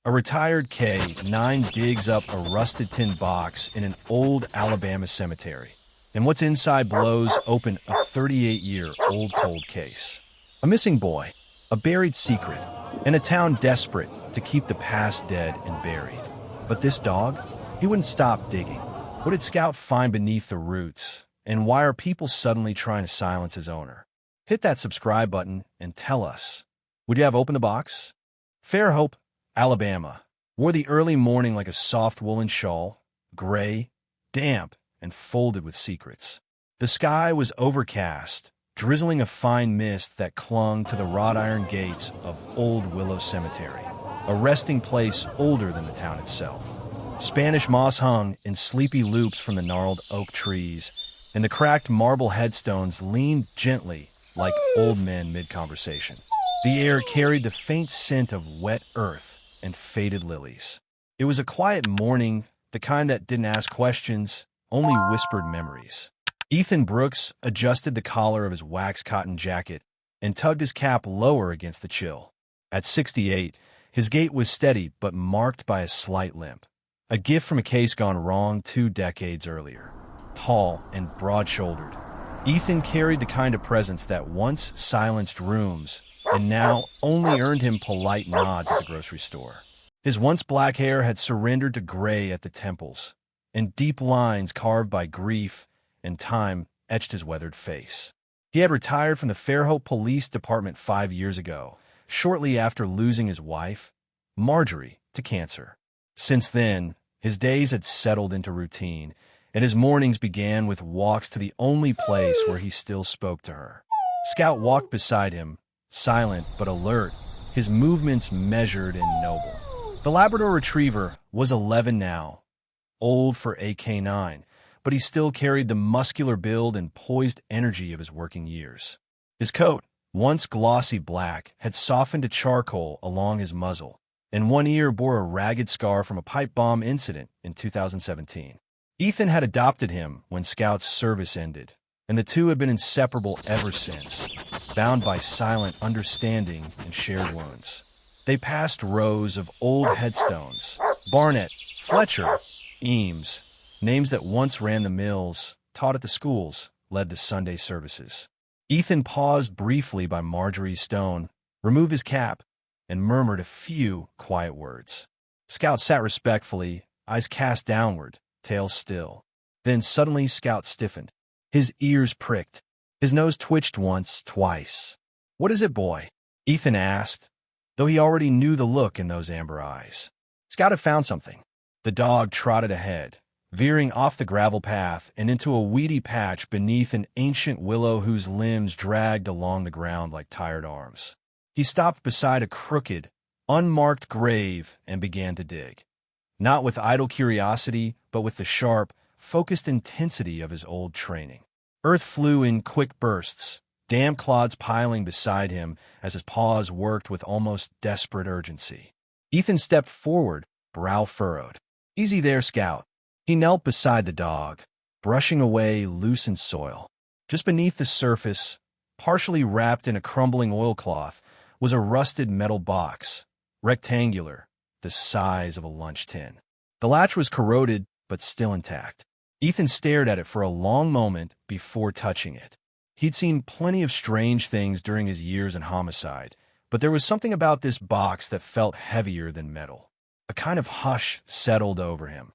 A retired K-9 digs up a rusted tin box in an old Alabama cemetery, and what's inside blows open a 38-year-old cold case. A missing boy, a buried secret, and a town desperate to keep the past dead and buried. But this dog, he wouldn't stop digging. What did Scout find beneath the roots, and why are people suddenly trying to silence his owner? Hit that subscribe button and tell us. Would you have opened the box? Fairhope, Alabama, wore the early morning like a soft woolen shawl, gray, damp, and folded with secrets. The sky was overcast, drizzling a fine mist that clung to the wrought iron gates of old Willow Cemetery, a resting place older than the town itself. Spanish moss hung in sleepy loops from the gnarled oak trees, and the cracked marble headstones leaned gently like old men mid-conversation. The air carried the faint scent of wet earth and faded lilies. It was a quiet morning, the kind that didn't ask questions, only whispered memories. Ethan Brooks adjusted the collar of his wax cotton jacket and tugged his cap lower against the chill. At 68, his gait was steady but marked by a slight limp, a gift from a case gone wrong 2 decades earlier. Tall and broad-shouldered, Ethan carried the kind of presence that once silenced rooms and now only earned him polite nods at the grocery store. His once black hair had surrendered to gray at the temples, and deep lines carved by grief and time etched his weathered face. He had retired from the Fairhope Police Department 5 years ago, shortly after losing his wife, Marjorie, to cancer. Since then, his days had settled into routine, and his mornings began with walks to the only place where he still spoke to her. Scout walked beside him, silent but alert, his movements measured and noble. The Labrador Retriever was 11 now, old for a K9, but he still carried the muscular build and poised energy of his working years. His coat, once glossy black, had softened to charcoal along his muzzle, and one ear bore a ragged scar from a pipe bomb incident in 2017. Ethan had adopted him when Scout's service ended, and the two had been inseparable ever since, bound by silent understanding and shared wounds. They passed rows of old headstones, Barnett, Fletcher, Eames, names that once ran the mills, taught at the schools, led the Sunday services. Ethan paused briefly by Marjorie's stone, removed his cap, and murmured a few quiet words. Scout sat respectfully, eyes cast downward, tail still. Then suddenly Scout stiffened. His ears pricked. His nose twitched once, twice. "What is it, boy?" Ethan asked, though he already knew the look in those amber eyes. Scout had found something. The dog trotted ahead, veering off the gravel path and into a weedy patch beneath an ancient willow whose limbs dragged along the ground like tired arms. He stopped beside a crooked, unmarked grave and began to dig. Not with idle curiosity, but with the sharp, focused intensity of his old training. Earth flew in quick bursts, damp clods piling beside him as his paws worked with almost desperate urgency. Ethan stepped forward, brow furrowed. "Easy there, Scout." He knelt beside the dog, brushing away loosened soil. Just beneath the surface, partially wrapped in a crumbling oilcloth, was a rusted metal box, rectangular, the size of a lunch tin. The latch was corroded, but still intact. Ethan stared at it for a long moment before touching it. He'd seen plenty of strange things during his years in homicide, but there was something about this box that felt heavier than metal. A kind of hush settled over him.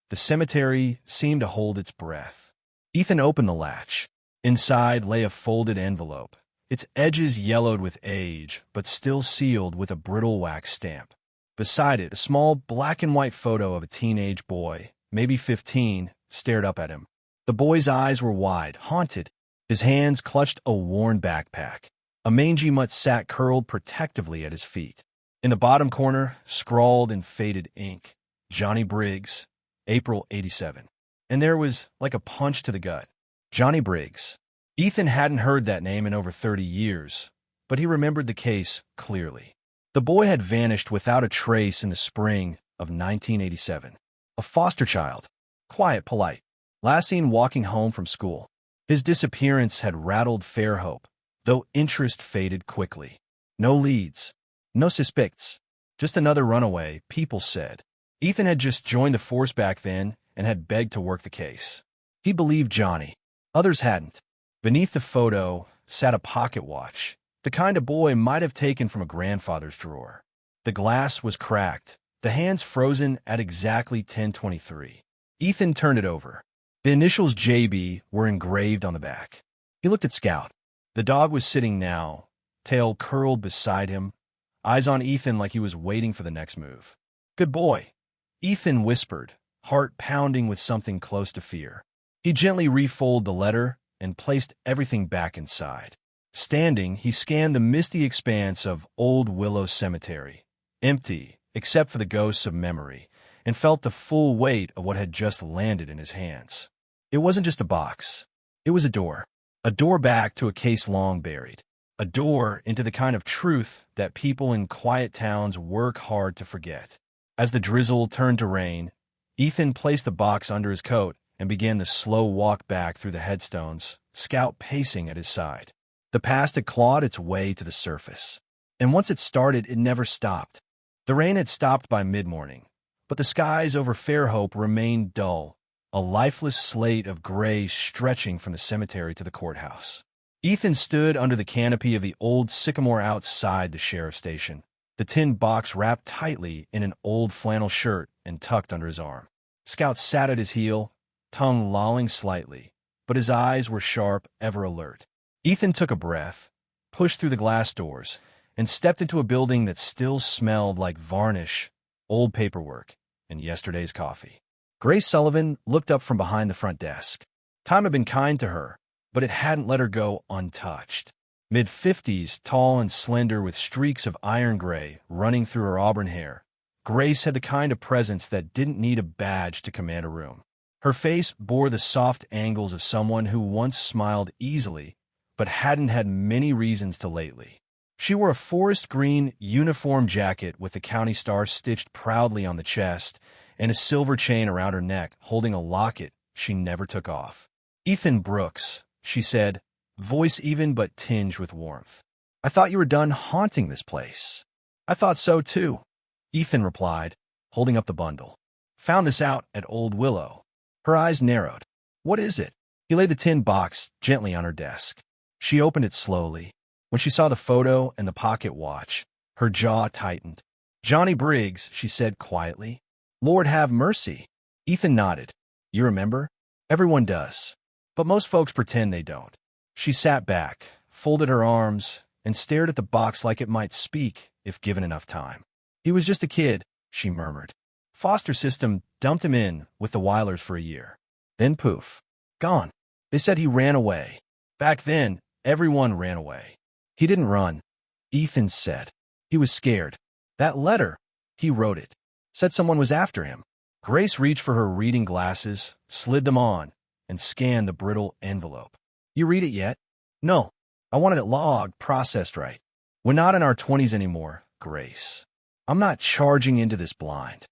The cemetery seemed to hold its breath. Ethan opened the latch. Inside lay a folded envelope, its edges yellowed with age, but still sealed with a brittle wax stamp. Beside it, a small black-and-white photo of a teenage boy, maybe 15, stared up at him. The boy's eyes were wide, haunted. His hands clutched a worn backpack. A mangy mutt sat curled protectively at his feet. In the bottom corner, scrawled in faded ink, Johnny Briggs, April '87. And there was like a punch to the gut. Johnny Briggs. Ethan hadn't heard that name in over 30 years, but he remembered the case clearly. The boy had vanished without a trace in the spring of 1987. A foster child, quiet, polite, last seen walking home from school. His disappearance had rattled Fairhope, though interest faded quickly. No leads, no suspects. Just another runaway, people said. Ethan had just joined the force back then and had begged to work the case. He believed Johnny. Others hadn't. Beneath the photo sat a pocket watch, the kind a boy might have taken from a grandfather's drawer. The glass was cracked, the hands frozen at exactly 10:23. Ethan turned it over. The initials JB were engraved on the back. He looked at Scout. The dog was sitting now, tail curled beside him, eyes on Ethan like he was waiting for the next move. "Good boy," Ethan whispered, heart pounding with something close to fear. He gently refolded the letter and placed everything back inside. Standing, he scanned the misty expanse of Old Willow Cemetery, empty except for the ghosts of memory, and felt the full weight of what had just landed in his hands. It wasn't just a box. It was a door back to a case long buried, a door into the kind of truth that people in quiet towns work hard to forget. As the drizzle turned to rain, Ethan placed the box under his coat and began the slow walk back through the headstones, Scout pacing at his side. The past had clawed its way to the surface, and once it started, it never stopped. The rain had stopped by mid-morning, but the skies over Fairhope remained dull, a lifeless slate of gray stretching from the cemetery to the courthouse. Ethan stood under the canopy of the old sycamore outside the sheriff's station, the tin box wrapped tightly in an old flannel shirt and tucked under his arm. Scout sat at his heel, tongue lolling slightly, but his eyes were sharp, ever alert. Ethan took a breath, pushed through the glass doors, and stepped into a building that still smelled like varnish, old paperwork, and yesterday's coffee. Grace Sullivan looked up from behind the front desk. Time had been kind to her, but it hadn't let her go untouched. Mid-50s, tall and slender with streaks of iron gray running through her auburn hair, Grace had the kind of presence that didn't need a badge to command a room. Her face bore the soft angles of someone who once smiled easily, but hadn't had many reasons to lately. She wore a forest green uniform jacket with the county star stitched proudly on the chest and a silver chain around her neck holding a locket she never took off. "Ethan Brooks," she said, voice even but tinged with warmth. "I thought you were done haunting this place." "I thought so too," Ethan replied, holding up the bundle. "Found this out at Old Willow." Her eyes narrowed. "What is it?" He laid the tin box gently on her desk. She opened it slowly. When she saw the photo and the pocket watch, her jaw tightened. "Johnny Briggs," she said quietly. "Lord have mercy." Ethan nodded. "You remember?" "Everyone does. But most folks pretend they don't." She sat back, folded her arms, and stared at the box like it might speak if given enough time. "He was just a kid," she murmured. "Foster system dumped him in with the Weilers for a year. Then poof. Gone. They said he ran away. Back then, everyone ran away." "He didn't run," Ethan said. "He was scared. That letter, he wrote it. Said someone was after him." Grace reached for her reading glasses, slid them on, and scanned the brittle envelope. "You read it yet?" "No. I wanted it logged, processed right. We're not in our 20s anymore, Grace. I'm not charging into this blind."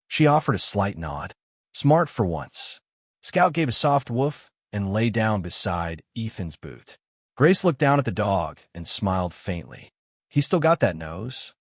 She offered a slight nod. Smart for once. Scout gave a soft woof and lay down beside Ethan's boot. Grace looked down at the dog and smiled faintly. "He still got that nose.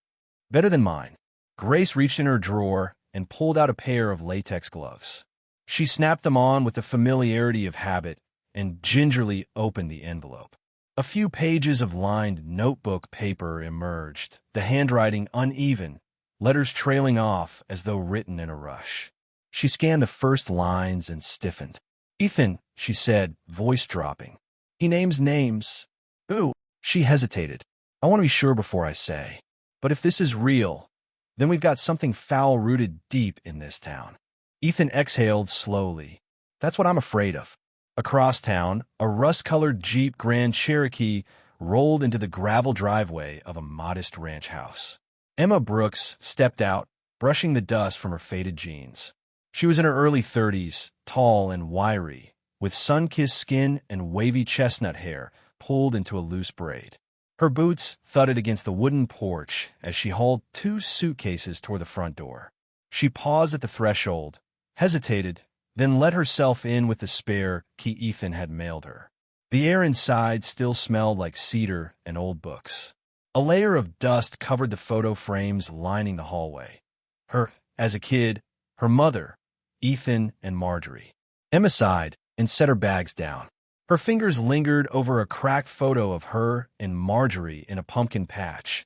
Better than mine." Grace reached in her drawer and pulled out a pair of latex gloves. She snapped them on with the familiarity of habit and gingerly opened the envelope. A few pages of lined notebook paper emerged, the handwriting uneven, letters trailing off as though written in a rush. She scanned the first lines and stiffened. "Ethan," she said, voice dropping. "He names names." "Ooh." She hesitated. "I want to be sure before I say. But if this is real, then we've got something foul-rooted deep in this town." Ethan exhaled slowly. "That's what I'm afraid of." Across town, a rust-colored Jeep Grand Cherokee rolled into the gravel driveway of a modest ranch house. Emma Brooks stepped out, brushing the dust from her faded jeans. She was in her early 30s, tall and wiry, with sun-kissed skin and wavy chestnut hair pulled into a loose braid. Her boots thudded against the wooden porch as she hauled 2 suitcases toward the front door. She paused at the threshold, hesitated, then let herself in with the spare key Ethan had mailed her. The air inside still smelled like cedar and old books. A layer of dust covered the photo frames lining the hallway. As a kid, her mother, Ethan, and Marjorie. Emma sighed and set her bags down. Her fingers lingered over a cracked photo of her and Marjorie in a pumpkin patch.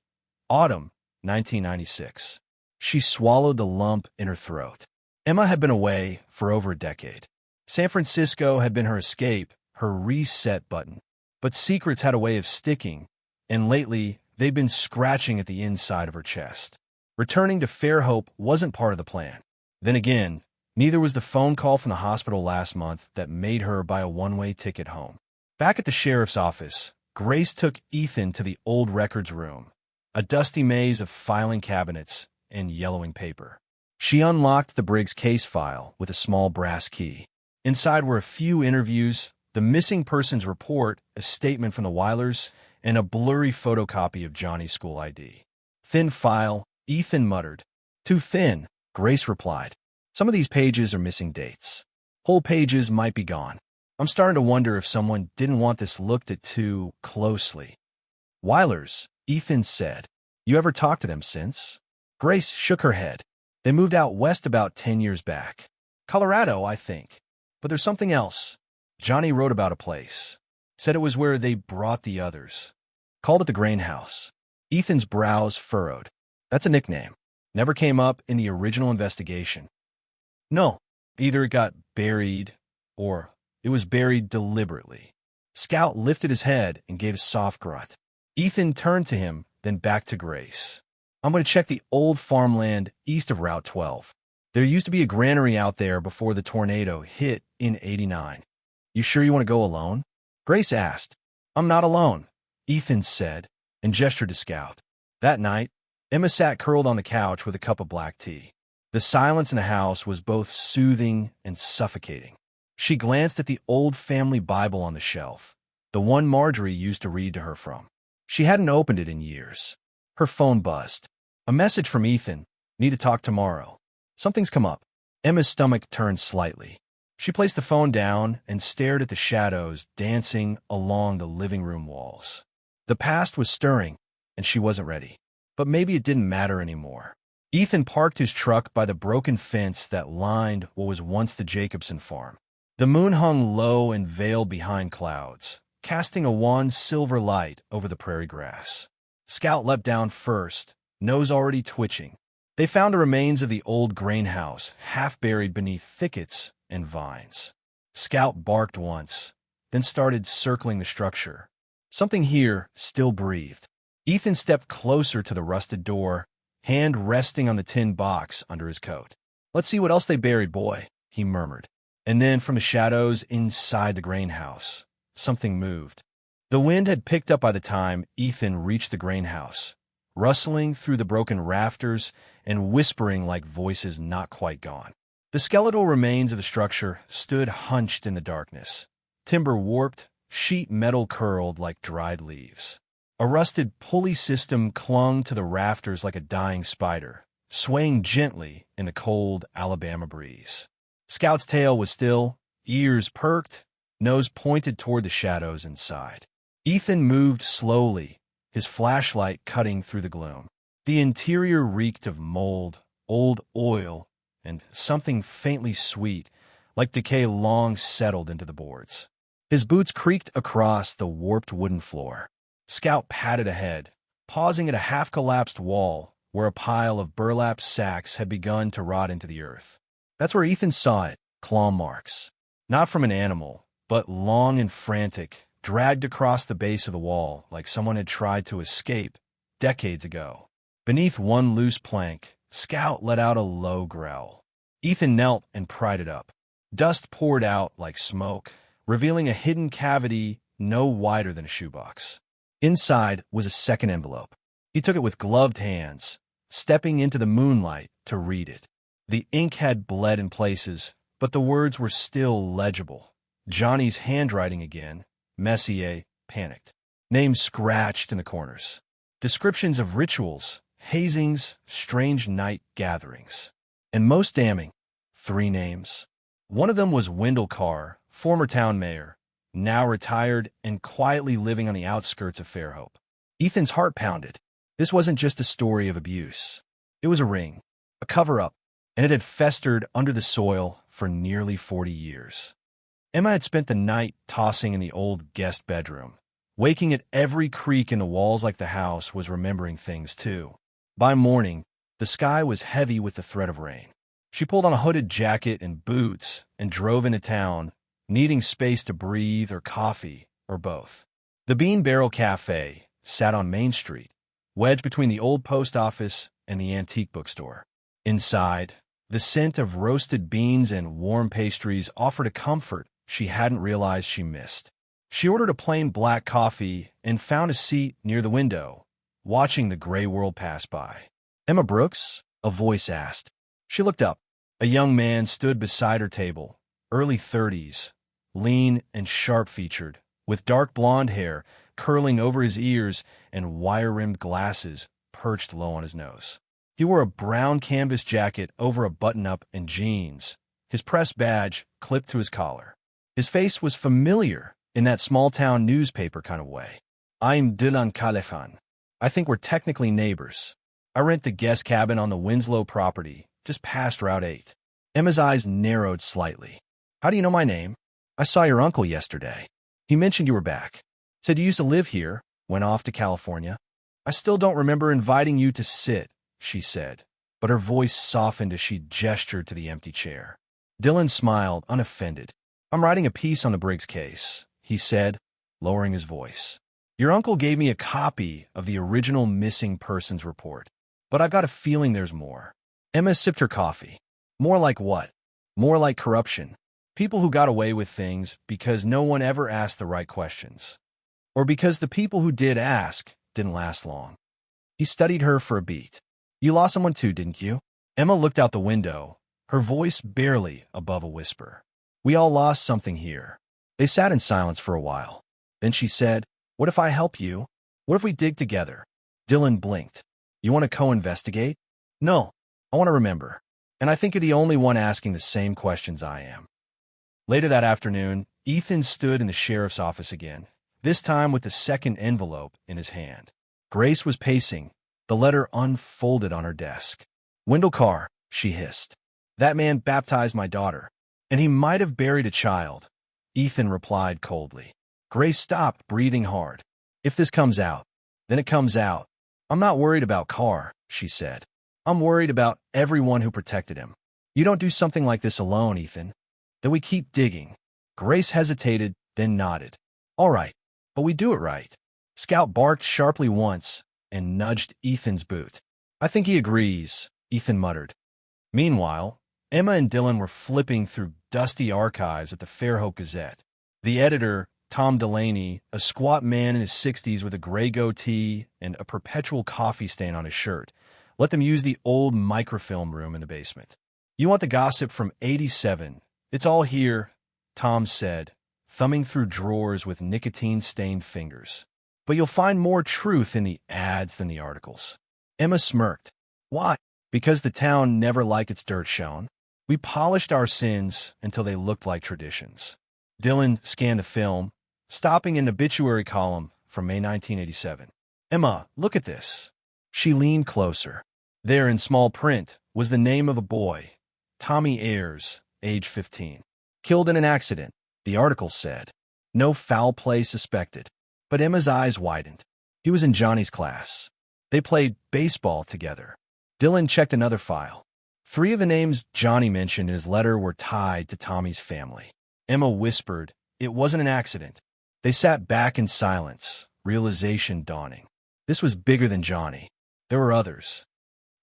Autumn, 1996. She swallowed the lump in her throat. Emma had been away for over a decade. San Francisco had been her escape, her reset button. But secrets had a way of sticking, and lately they'd been scratching at the inside of her chest. Returning to Fairhope wasn't part of the plan. Then again, neither was the phone call from the hospital last month that made her buy a one-way ticket home. Back at the sheriff's office, Grace took Ethan to the old records room, a dusty maze of filing cabinets and yellowing paper. She unlocked the Briggs case file with a small brass key. Inside were a few interviews, the missing persons report, a statement from the Weilers, and a blurry photocopy of Johnny's school ID. Thin file, Ethan muttered. Too thin, Grace replied. Some of these pages are missing dates. Whole pages might be gone. I'm starting to wonder if someone didn't want this looked at too closely. Weilers, Ethan said. You ever talked to them since? Grace shook her head. They moved out west about 10 years back. Colorado, I think. But there's something else. Johnny wrote about a place. Said it was where they brought the others. Called it the Grain House. Ethan's brows furrowed. That's a nickname. Never came up in the original investigation. No, either it got buried or it was buried deliberately. Scout lifted his head and gave a soft grunt. Ethan turned to him, then back to Grace. I'm going to check the old farmland east of Route 12. There used to be a granary out there before the tornado hit in '89. You sure you want to go alone? Grace asked. I'm not alone, Ethan said, and gestured to Scout. That night, Emma sat curled on the couch with a cup of black tea. The silence in the house was both soothing and suffocating. She glanced at the old family Bible on the shelf, the one Marjorie used to read to her from. She hadn't opened it in years. Her phone buzzed. A message from Ethan. Need to talk tomorrow. Something's come up. Emma's stomach turned slightly. She placed the phone down and stared at the shadows dancing along the living room walls. The past was stirring, and she wasn't ready. But maybe it didn't matter anymore. Ethan parked his truck by the broken fence that lined what was once the Jacobson farm. The moon hung low and veiled behind clouds, casting a wan silver light over the prairie grass. Scout leapt down first, nose already twitching. They found the remains of the old grain house, half buried beneath thickets and vines. Scout barked once, then started circling the structure. Something here still breathed. Ethan stepped closer to the rusted door, hand resting on the tin box under his coat. Let's see what else they buried, boy, he murmured. And then from the shadows inside the grain house, something moved. The wind had picked up by the time Ethan reached the grain house, rustling through the broken rafters and whispering like voices not quite gone. The skeletal remains of the structure stood hunched in the darkness, timber warped, sheet metal curled like dried leaves. A rusted pulley system clung to the rafters like a dying spider, swaying gently in the cold Alabama breeze. Scout's tail was still, ears perked, nose pointed toward the shadows inside. Ethan moved slowly, his flashlight cutting through the gloom. The interior reeked of mold, old oil, and something faintly sweet, like decay long settled into the boards. His boots creaked across the warped wooden floor. Scout padded ahead, pausing at a half-collapsed wall where a pile of burlap sacks had begun to rot into the earth. That's where Ethan saw it, claw marks. Not from an animal, but long and frantic, dragged across the base of the wall like someone had tried to escape decades ago. Beneath one loose plank, Scout let out a low growl. Ethan knelt and pried it up. Dust poured out like smoke, revealing a hidden cavity no wider than a shoebox. Inside was a second envelope. He took it with gloved hands, stepping into the moonlight to read it. The ink had bled in places, but the words were still legible. Johnny's handwriting again, Messier, panicked. Names scratched in the corners. Descriptions of rituals, hazings, strange night gatherings. And most damning, 3 names. One of them was Wendell Carr, former town mayor, now retired and quietly living on the outskirts of Fairhope. Ethan's heart pounded. This wasn't just a story of abuse. It was a ring, a cover-up, and it had festered under the soil for nearly 40 years. Emma had spent the night tossing in the old guest bedroom. Waking at every creak in the walls like the house was remembering things too. By morning, the sky was heavy with the threat of rain. She pulled on a hooded jacket and boots and drove into town, needing space to breathe or coffee or both. The Bean Barrel Cafe sat on Main Street, wedged between the old post office and the antique bookstore. Inside, the scent of roasted beans and warm pastries offered a comfort she hadn't realized she missed. She ordered a plain black coffee and found a seat near the window, watching the gray world pass by. "Emma Brooks?" a voice asked. She looked up. A young man stood beside her table, early 30s, lean and sharp-featured, with dark blonde hair curling over his ears and wire-rimmed glasses perched low on his nose. He wore a brown canvas jacket over a button-up and jeans, his press badge clipped to his collar. His face was familiar in that small-town newspaper kind of way. "I'm Dylan Kalehan. I think we're technically neighbors. I rent the guest cabin on the Winslow property, just past Route 8. Emma's eyes narrowed slightly. "How do you know my name?" "I saw your uncle yesterday. He mentioned you were back. Said you used to live here, went off to California." "I still don't remember inviting you to sit," she said, but her voice softened as she gestured to the empty chair. Dylan smiled, unoffended. "I'm writing a piece on the Briggs case," he said, lowering his voice. "Your uncle gave me a copy of the original missing persons report, but I've got a feeling there's more." Emma sipped her coffee. "More like what?" "More like corruption. People who got away with things because no one ever asked the right questions. Or because the people who did ask didn't last long." He studied her for a beat. "You lost someone too, didn't you?" Emma looked out the window, her voice barely above a whisper. "We all lost something here." They sat in silence for a while. Then she said, "What if I help you? What if we dig together?" Dylan blinked. "You want to co-investigate?" "No, I want to remember. And I think you're the only one asking the same questions I am." Later that afternoon, Ethan stood in the sheriff's office again, this time with the second envelope in his hand. Grace was pacing, the letter unfolded on her desk. "Wendell Carr," she hissed. "That man baptized my daughter, and he might have buried a child." Ethan replied coldly. Grace stopped, breathing hard. "If this comes out, then it comes out. I'm not worried about Carr," she said. "I'm worried about everyone who protected him. You don't do something like this alone, Ethan. Then we keep digging." Grace hesitated, then nodded. "All right, but we do it right." Scout barked sharply once and nudged Ethan's boot. "I think he agrees," Ethan muttered. Meanwhile, Emma and Dylan were flipping through dusty archives at the Fairhope Gazette. The editor, Tom Delaney, a squat man in his 60s with a gray goatee and a perpetual coffee stain on his shirt, let them use the old microfilm room in the basement. "You want the gossip from 87. It's all here," Tom said, thumbing through drawers with nicotine-stained fingers. "But you'll find more truth in the ads than the articles." Emma smirked. "Why?" "Because the town never liked its dirt shown. We polished our sins until they looked like traditions." Dylan scanned the film, stopping an obituary column from May 1987. "Emma, look at this." She leaned closer. There in small print was the name of a boy, Tommy Ayers, age 15. "Killed in an accident," the article said. "No foul play suspected." But Emma's eyes widened. He was in Johnny's class. They played baseball together. Dylan checked another file. 3 of the names Johnny mentioned in his letter were tied to Tommy's family. Emma whispered, "It wasn't an accident." They sat back in silence, realization dawning. This was bigger than Johnny. There were others.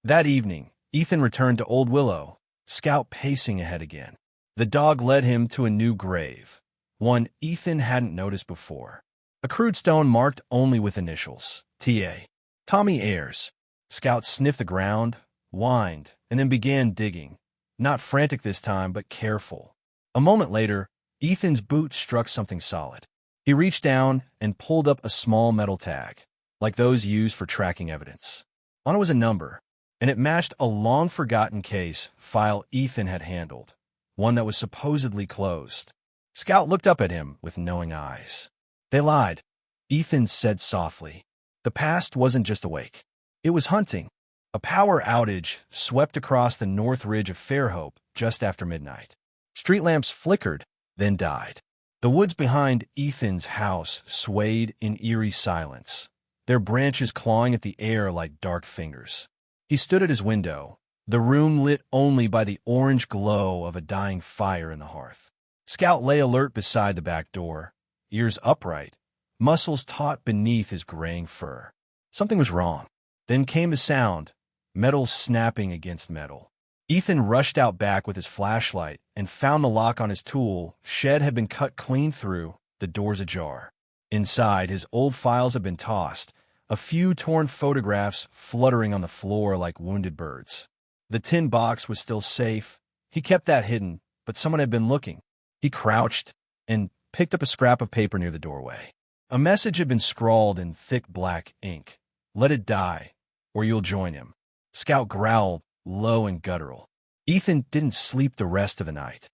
That evening, Ethan returned to Old Willow, Scout pacing ahead again. The dog led him to a new grave, one Ethan hadn't noticed before. A crude stone marked only with initials, T.A. Tommy Ayers. Scout sniffed the ground, whined, and then began digging. Not frantic this time, but careful. A moment later, Ethan's boot struck something solid. He reached down and pulled up a small metal tag, like those used for tracking evidence. On it was a number, and it matched a long-forgotten case file Ethan had handled, one that was supposedly closed. Scout looked up at him with knowing eyes. "They lied," Ethan said softly. The past wasn't just awake. It was hunting. A power outage swept across the north ridge of Fairhope just after midnight. Street lamps flickered, then died. The woods behind Ethan's house swayed in eerie silence, their branches clawing at the air like dark fingers. He stood at his window, the room lit only by the orange glow of a dying fire in the hearth. Scout lay alert beside the back door, ears upright, muscles taut beneath his graying fur. Something was wrong. Then came a sound, metal snapping against metal. Ethan rushed out back with his flashlight and found the lock on his tool. Shed had been cut clean through, the doors ajar. Inside, his old files had been tossed, a few torn photographs fluttering on the floor like wounded birds. The tin box was still safe. He kept that hidden, but someone had been looking. He crouched and picked up a scrap of paper near the doorway. A message had been scrawled in thick black ink. "Let it die, or you'll join him." Scout growled, low and guttural. Ethan didn't sleep the rest of the night.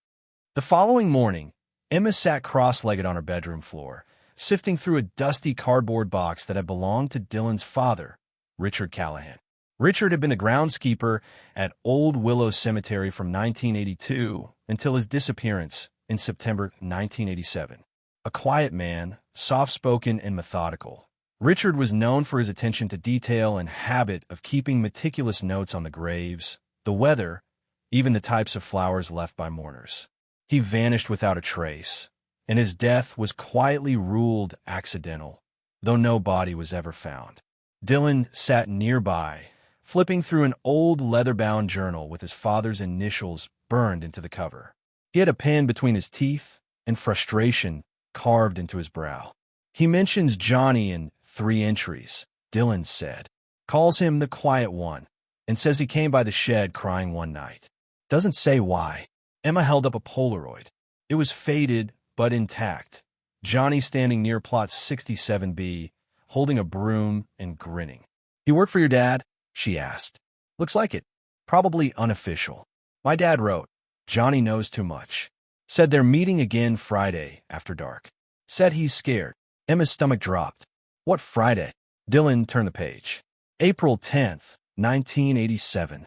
The following morning, Emma sat cross-legged on her bedroom floor, sifting through a dusty cardboard box that had belonged to Dylan's father, Richard Callahan. Richard had been a groundskeeper at Old Willow Cemetery from 1982 until his disappearance in September 1987. A quiet man, soft-spoken and methodical, Richard was known for his attention to detail and habit of keeping meticulous notes on the graves, the weather, even the types of flowers left by mourners. He vanished without a trace, and his death was quietly ruled accidental, though no body was ever found. Dylan sat nearby, flipping through an old leather-bound journal with his father's initials burned into the cover. He had a pen between his teeth and frustration carved into his brow. He mentions Johnny in 3 entries, Dylan said, calls him the quiet one, and says he came by the shed crying one night. Doesn't say why. Emma held up a Polaroid. It was faded, but intact. Johnny standing near plot 67B, holding a broom and grinning. "You work for your dad?" she asked. "Looks like it. Probably unofficial." "My dad wrote, 'Johnny knows too much.' Said they're meeting again Friday after dark. Said he's scared." Emma's stomach dropped. "What Friday?" Dylan turned the page. "April 10th, 1987.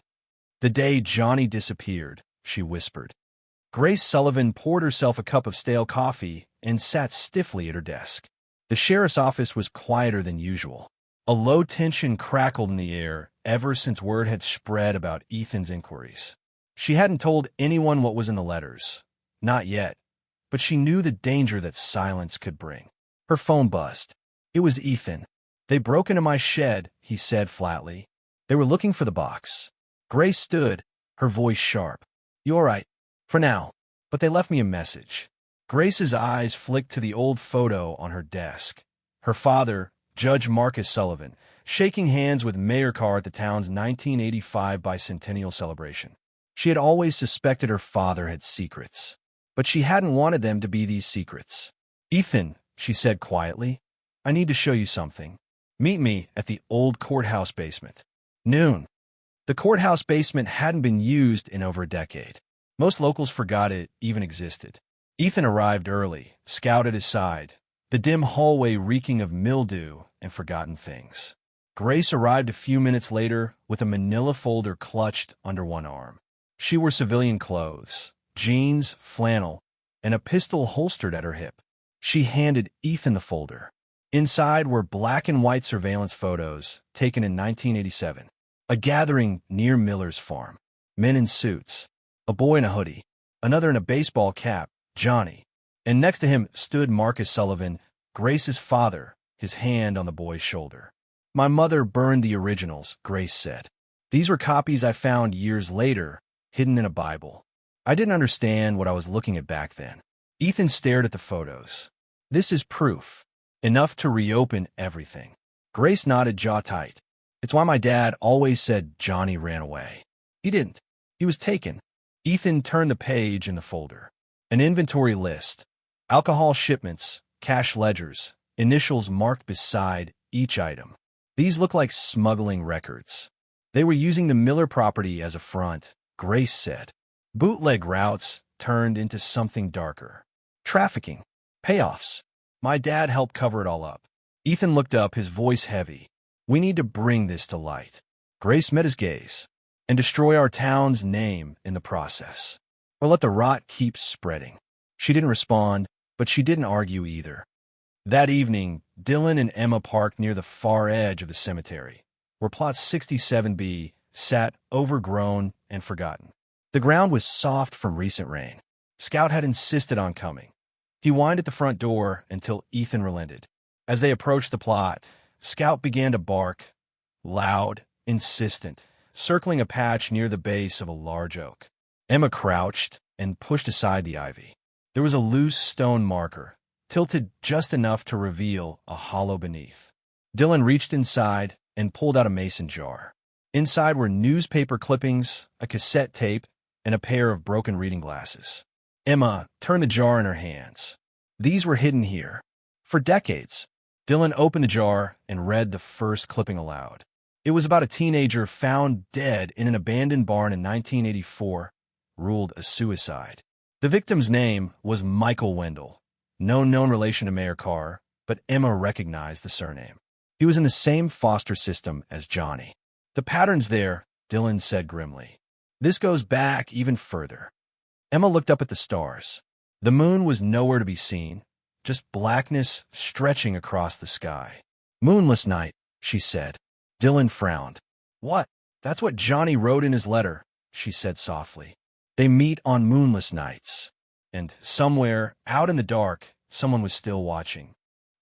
The day Johnny disappeared," she whispered. Grace Sullivan poured herself a cup of stale coffee and sat stiffly at her desk. The sheriff's office was quieter than usual. A low tension crackled in the air ever since word had spread about Ethan's inquiries. She hadn't told anyone what was in the letters. Not yet. But she knew the danger that silence could bring. Her phone buzzed. It was Ethan. "They broke into my shed," he said flatly. "They were looking for the box." Grace stood, her voice sharp. "You all right? For now. But they left me a message." Grace's eyes flicked to the old photo on her desk. Her father, Judge Marcus Sullivan, shaking hands with Mayor Carr at the town's 1985 bicentennial celebration. She had always suspected her father had secrets, but she hadn't wanted them to be these secrets. "Ethan," she said quietly, "I need to show you something. Meet me at the old courthouse basement." Noon. The courthouse basement hadn't been used in over a decade. Most locals forgot it even existed. Ethan arrived early, Scout at his side, the dim hallway reeking of mildew and forgotten things. Grace arrived a few minutes later with a manila folder clutched under one arm. She wore civilian clothes, jeans, flannel, and a pistol holstered at her hip. She handed Ethan the folder. Inside were black and white surveillance photos taken in 1987. A gathering near Miller's farm. Men in suits. A boy in a hoodie. Another in a baseball cap, Johnny. And next to him stood Marcus Sullivan, Grace's father, his hand on the boy's shoulder. "My mother burned the originals," Grace said. "These were copies I found years later, hidden in a Bible. I didn't understand what I was looking at back then." Ethan stared at the photos. "This is proof. Enough to reopen everything." Grace nodded, jaw tight. "It's why my dad always said Johnny ran away. He didn't. He was taken." Ethan turned the page in the folder. An inventory list. Alcohol shipments, cash ledgers, initials marked beside each item. These look like smuggling records. They were using the Miller property as a front, Grace said. Bootleg routes turned into something darker. Trafficking. Payoffs. My dad helped cover it all up. Ethan looked up, his voice heavy. We need to bring this to light. Grace met his gaze, and destroy our town's name in the process. Or let the rot keep spreading. She didn't respond, but she didn't argue either. That evening, Dylan and Emma parked near the far edge of the cemetery, where plot 67B sat overgrown and forgotten. The ground was soft from recent rain. Scout had insisted on coming. He whined at the front door until Ethan relented. As they approached the plot, Scout began to bark, loud, insistent, circling a patch near the base of a large oak. Emma crouched and pushed aside the ivy. There was a loose stone marker, tilted just enough to reveal a hollow beneath. Dylan reached inside and pulled out a mason jar. Inside were newspaper clippings, a cassette tape, and a pair of broken reading glasses. Emma turned the jar in her hands. These were hidden here. For decades. Dylan opened the jar and read the first clipping aloud. It was about a teenager found dead in an abandoned barn in 1984, ruled a suicide. The victim's name was Michael Wendell, no known relation to Mayor Carr, but Emma recognized the surname. He was in the same foster system as Johnny. The pattern's there, Dylan said grimly. This goes back even further. Emma looked up at the stars. The moon was nowhere to be seen, just blackness stretching across the sky. Moonless night, she said. Dylan frowned. What? That's what Johnny wrote in his letter, she said softly. They meet on moonless nights. And somewhere, out in the dark, someone was still watching.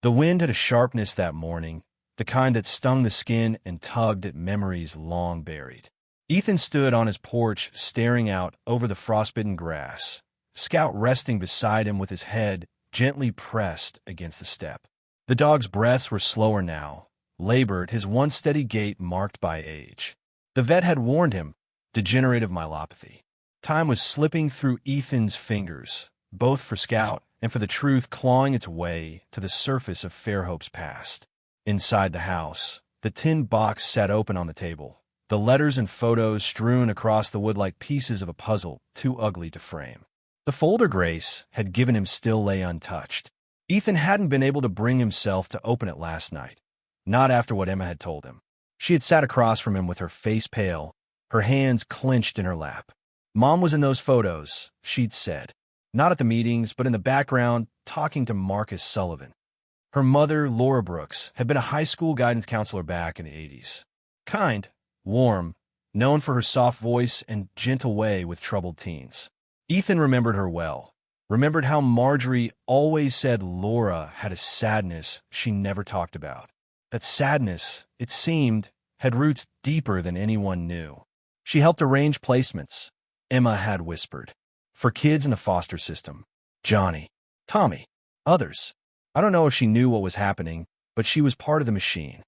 The wind had a sharpness that morning, the kind that stung the skin and tugged at memories long buried. Ethan stood on his porch, staring out over the frostbitten grass, Scout resting beside him with his head gently pressed against the step. The dog's breaths were slower now, labored, his once steady gait marked by age. The vet had warned him, degenerative myelopathy. Time was slipping through Ethan's fingers, both for Scout and for the truth clawing its way to the surface of Fairhope's past. Inside the house, the tin box sat open on the table, the letters and photos strewn across the wood like pieces of a puzzle too ugly to frame. The folder Grace had given him still lay untouched. Ethan hadn't been able to bring himself to open it last night, not after what Emma had told him. She had sat across from him with her face pale, her hands clenched in her lap. Mom was in those photos, she'd said. Not at the meetings, but in the background, talking to Marcus Sullivan. Her mother, Laura Brooks, had been a high school guidance counselor back in the 80s. Kind, warm, known for her soft voice and gentle way with troubled teens. Ethan remembered her well, remembered how Marjorie always said Laura had a sadness she never talked about. That sadness, it seemed, had roots deeper than anyone knew. She helped arrange placements, Emma had whispered, for kids in the foster system. Johnny, Tommy, others. I don't know if she knew what was happening, but she was part of the machine.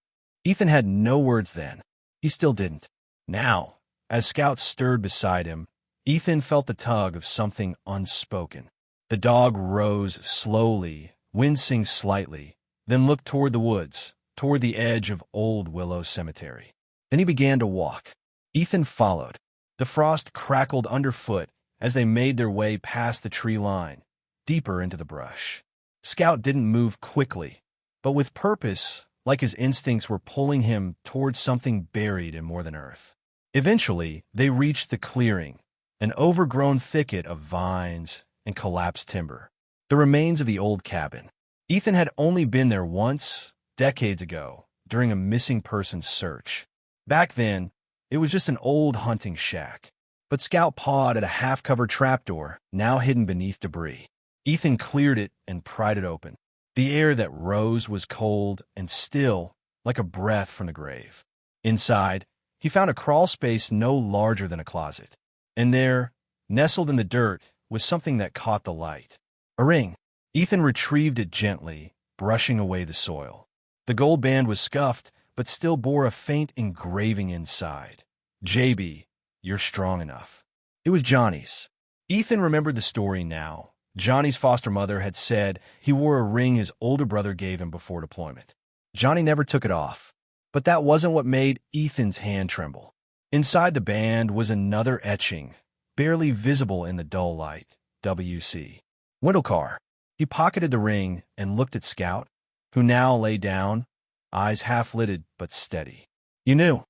Ethan had no words then. He still didn't. Now, as Scout stirred beside him, Ethan felt the tug of something unspoken. The dog rose slowly, wincing slightly, then looked toward the woods, toward the edge of old Willow Cemetery. Then he began to walk. Ethan followed. The frost crackled underfoot as they made their way past the tree line, deeper into the brush. Scout didn't move quickly, but with purpose, like his instincts were pulling him towards something buried in more than earth. Eventually, they reached the clearing, an overgrown thicket of vines and collapsed timber, the remains of the old cabin. Ethan had only been there once, decades ago, during a missing persons search. Back then, it was just an old hunting shack. But Scout pawed at a half-covered trapdoor, now hidden beneath debris. Ethan cleared it and pried it open. The air that rose was cold and still, like a breath from the grave. Inside, he found a crawl space no larger than a closet. And there, nestled in the dirt, was something that caught the light. A ring. Ethan retrieved it gently, brushing away the soil. The gold band was scuffed, but still bore a faint engraving inside. JB, you're strong enough. It was Johnny's. Ethan remembered the story now. Johnny's foster mother had said he wore a ring his older brother gave him before deployment. Johnny never took it off, but that wasn't what made Ethan's hand tremble. Inside the band was another etching, barely visible in the dull light. WC. Wendell Carr. He pocketed the ring and looked at Scout, who now lay down, eyes half-lidded but steady. "You knew,"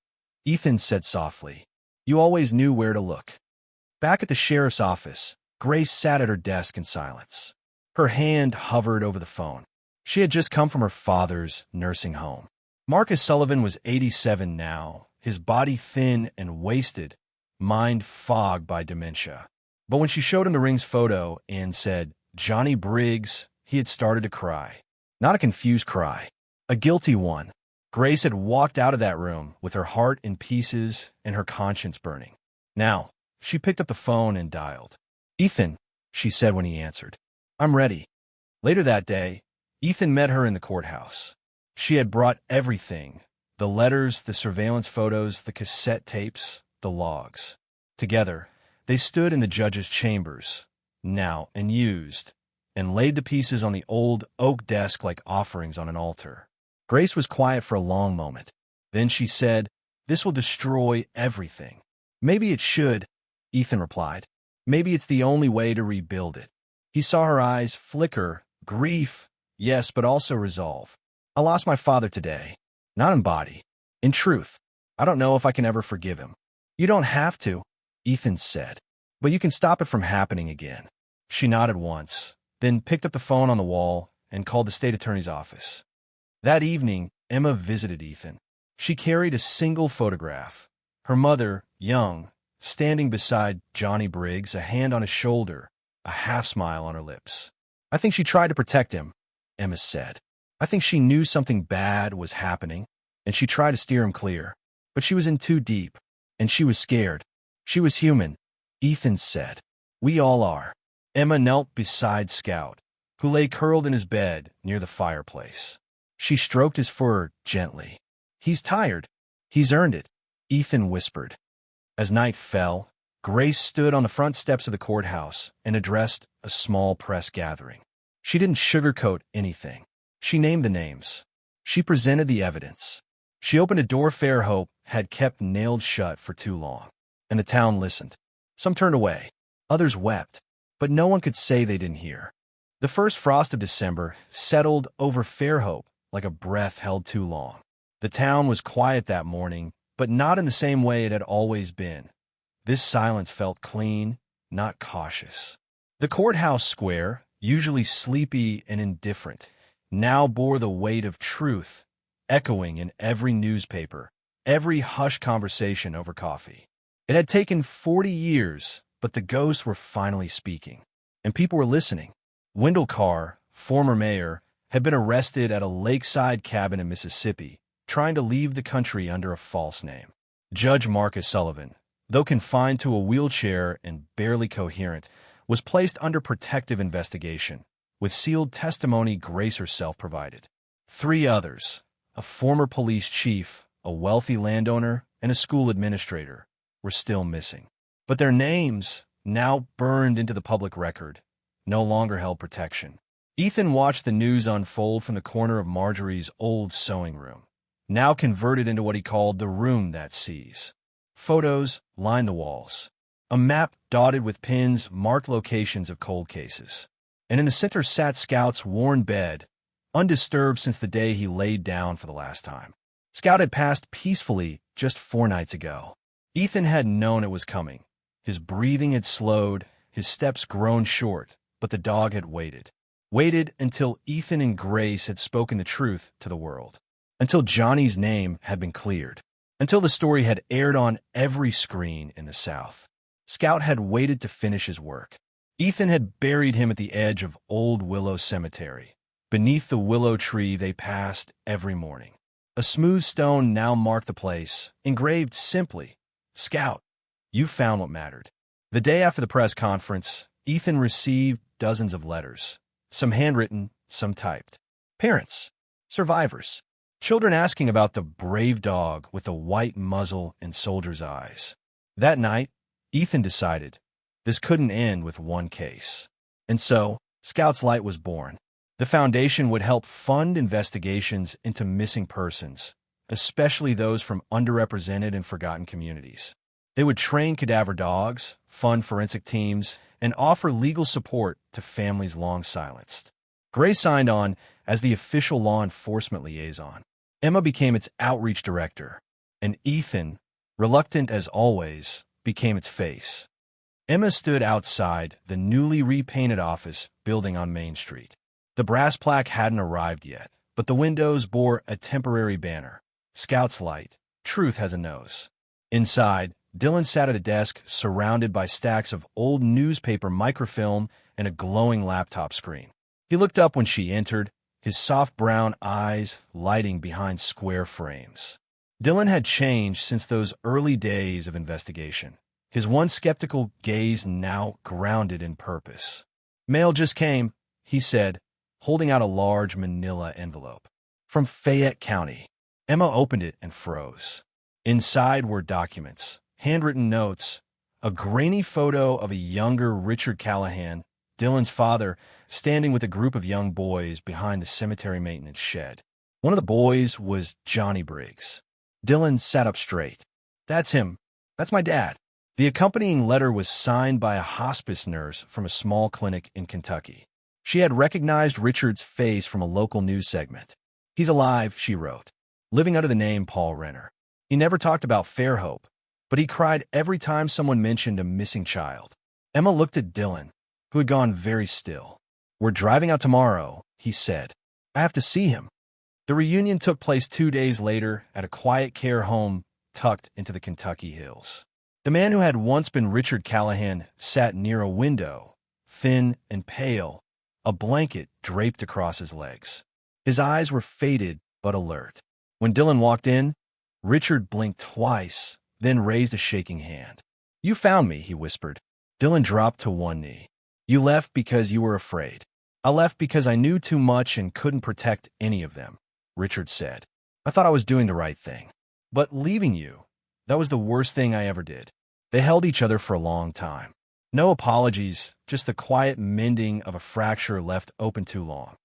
Ethan said softly. "You always knew where to look." Back at the sheriff's office, Grace sat at her desk in silence. Her hand hovered over the phone. She had just come from her father's nursing home. Marcus Sullivan was 87 now, his body thin and wasted, mind fogged by dementia. But when she showed him the ring's photo and said, "Johnny Briggs," he had started to cry. Not a confused cry, a guilty one. Grace had walked out of that room with her heart in pieces and her conscience burning. Now, she picked up the phone and dialed. "Ethan," she said when he answered. "I'm ready." Later that day, Ethan met her in the courthouse. She had brought everything: the letters, the surveillance photos, the cassette tapes, the logs. Together, they stood in the judge's chambers, now unused, and laid the pieces on the old oak desk like offerings on an altar. Grace was quiet for a long moment. Then she said, "This will destroy everything." "Maybe it should," Ethan replied. "Maybe it's the only way to rebuild it." He saw her eyes flicker. Grief, yes, but also resolve. "I lost my father today. Not in body. In truth. I don't know if I can ever forgive him." "You don't have to," Ethan said. "But you can stop it from happening again." She nodded once, then picked up the phone on the wall and called the state attorney's office. That evening, Emma visited Ethan. She carried a single photograph. Her mother, young, standing beside Johnny Briggs, a hand on his shoulder, a half-smile on her lips. "I think she tried to protect him," Emma said. "I think she knew something bad was happening, and she tried to steer him clear. But she was in too deep, and she was scared. She was human," Ethan said. "We all are." Emma knelt beside Scout, who lay curled in his bed near the fireplace. She stroked his fur gently. "He's tired. He's earned it," Ethan whispered. As night fell, Grace stood on the front steps of the courthouse and addressed a small press gathering. She didn't sugarcoat anything. She named the names. She presented the evidence. She opened a door Fairhope had kept nailed shut for too long, and the town listened. Some turned away. Others wept, but no one could say they didn't hear. The first frost of December settled over Fairhope like a breath held too long. The town was quiet that morning, but not in the same way it had always been. This silence felt clean, not cautious. The courthouse square, usually sleepy and indifferent, now bore the weight of truth, echoing in every newspaper, every hushed conversation over coffee. It had taken 40 years, but the ghosts were finally speaking, and people were listening. Wendell Carr, former mayor, had been arrested at a lakeside cabin in Mississippi, trying to leave the country under a false name. Judge Marcus Sullivan, though confined to a wheelchair and barely coherent, was placed under protective investigation, with sealed testimony Grace herself provided. 3 others, a former police chief, a wealthy landowner, and a school administrator, were still missing. But their names, now burned into the public record, no longer held protection. Ethan watched the news unfold from the corner of Marjorie's old sewing room, now converted into what he called the room that sees. Photos lined the walls. A map dotted with pins marked locations of cold cases. And in the center sat Scout's worn bed, undisturbed since the day he laid down for the last time. Scout had passed peacefully just 4 nights ago. Ethan had known it was coming. His breathing had slowed, his steps grown short, but the dog had waited. Waited until Ethan and Grace had spoken the truth to the world. Until Johnny's name had been cleared. Until the story had aired on every screen in the South. Scout had waited to finish his work. Ethan had buried him at the edge of Old Willow Cemetery, beneath the willow tree they passed every morning. A smooth stone now marked the place, engraved simply, "Scout, you found what mattered." The day after the press conference, Ethan received dozens of letters, some handwritten, some typed. Parents, survivors, children asking about the brave dog with the white muzzle and soldier's eyes. That night, Ethan decided this couldn't end with one case. And so, Scout's Light was born. The foundation would help fund investigations into missing persons, especially those from underrepresented and forgotten communities. They would train cadaver dogs, fund forensic teams, and offer legal support to families long silenced. Grace signed on as the official law enforcement liaison. Emma became its outreach director, and Ethan, reluctant as always, became its face. Emma stood outside the newly repainted office building on Main Street. The brass plaque hadn't arrived yet, but the windows bore a temporary banner. Scout's Light. Truth has a nose. Inside, Dylan sat at a desk surrounded by stacks of old newspaper microfilm and a glowing laptop screen. He looked up when she entered, his soft brown eyes lighting behind square frames. Dylan had changed since those early days of investigation, his once skeptical gaze now grounded in purpose. "Mail just came," he said, holding out a large manila envelope. "From Fayette County." Emma opened it and froze. Inside were documents, handwritten notes, a grainy photo of a younger Richard Callahan, Dylan's father, standing with a group of young boys behind the cemetery maintenance shed. One of the boys was Johnny Briggs. Dylan sat up straight. "That's him. That's my dad." The accompanying letter was signed by a hospice nurse from a small clinic in Kentucky. She had recognized Richard's face from a local news segment. "He's alive," she wrote, living under the name Paul Renner. He never talked about Fairhope, but he cried every time someone mentioned a missing child. Emma looked at Dylan, who had gone very still. "We're driving out tomorrow," he said. "I have to see him." The reunion took place 2 days later at a quiet care home tucked into the Kentucky hills. The man who had once been Richard Callahan sat near a window, thin and pale, a blanket draped across his legs. His eyes were faded but alert. When Dylan walked in, Richard blinked twice, then raised a shaking hand. "You found me," he whispered. Dylan dropped to one knee. "You left because you were afraid." "I left because I knew too much and couldn't protect any of them," Richard said. "I thought I was doing the right thing. But leaving you, that was the worst thing I ever did." They held each other for a long time. No apologies, just the quiet mending of a fracture left open too long.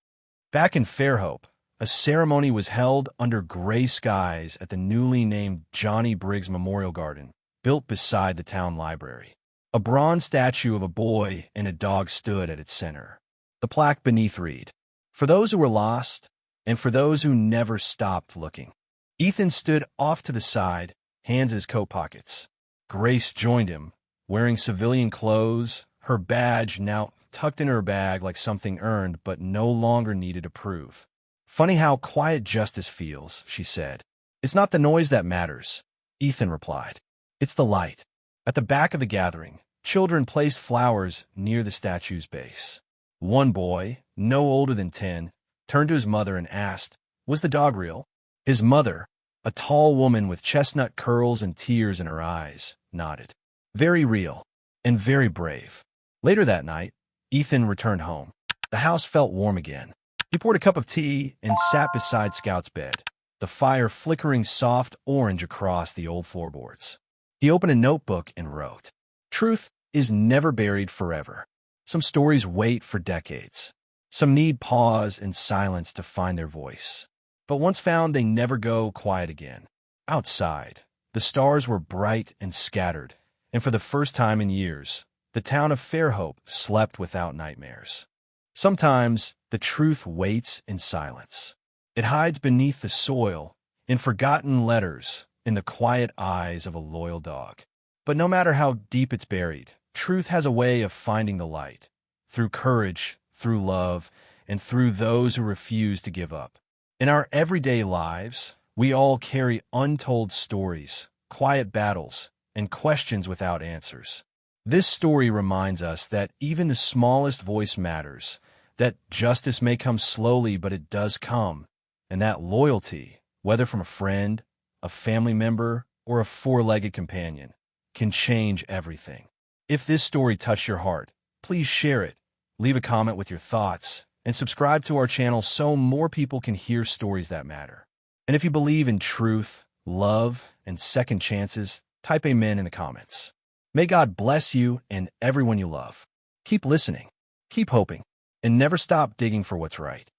Back in Fairhope, a ceremony was held under gray skies at the newly named Johnny Briggs Memorial Garden, built beside the town library. A bronze statue of a boy and a dog stood at its center. The plaque beneath read, "For those who were lost, and for those who never stopped looking." Ethan stood off to the side, hands in his coat pockets. Grace joined him, wearing civilian clothes, her badge now tucked in her bag like something earned but no longer needed to prove. "Funny how quiet justice feels," she said. "It's not the noise that matters," Ethan replied. "It's the light." At the back of the gathering, children placed flowers near the statue's base. One boy, no older than 10, turned to his mother and asked, "Was the dog real?" His mother, a tall woman with chestnut curls and tears in her eyes, nodded. "Very real, and very brave." Later that night, Ethan returned home. The house felt warm again. He poured a cup of tea and sat beside Scout's bed, the fire flickering soft orange across the old floorboards. He opened a notebook and wrote, "Truth is never buried forever. Some stories wait for decades. Some need pause and silence to find their voice. But once found, they never go quiet again." Outside, the stars were bright and scattered, and for the first time in years, the town of Fairhope slept without nightmares. Sometimes the truth waits in silence. It hides beneath the soil, in forgotten letters, in the quiet eyes of a loyal dog. But no matter how deep it's buried, truth has a way of finding the light, through courage, through love, and through those who refuse to give up. In our everyday lives, we all carry untold stories, quiet battles, and questions without answers. This story reminds us that even the smallest voice matters, that justice may come slowly, but it does come, and that loyalty, whether from a friend, a family member, or a four-legged companion, can change everything. If this story touched your heart, please share it, leave a comment with your thoughts, and subscribe to our channel so more people can hear stories that matter. And if you believe in truth, love, and second chances, type amen in the comments. May God bless you and everyone you love. Keep listening, keep hoping, and never stop digging for what's right.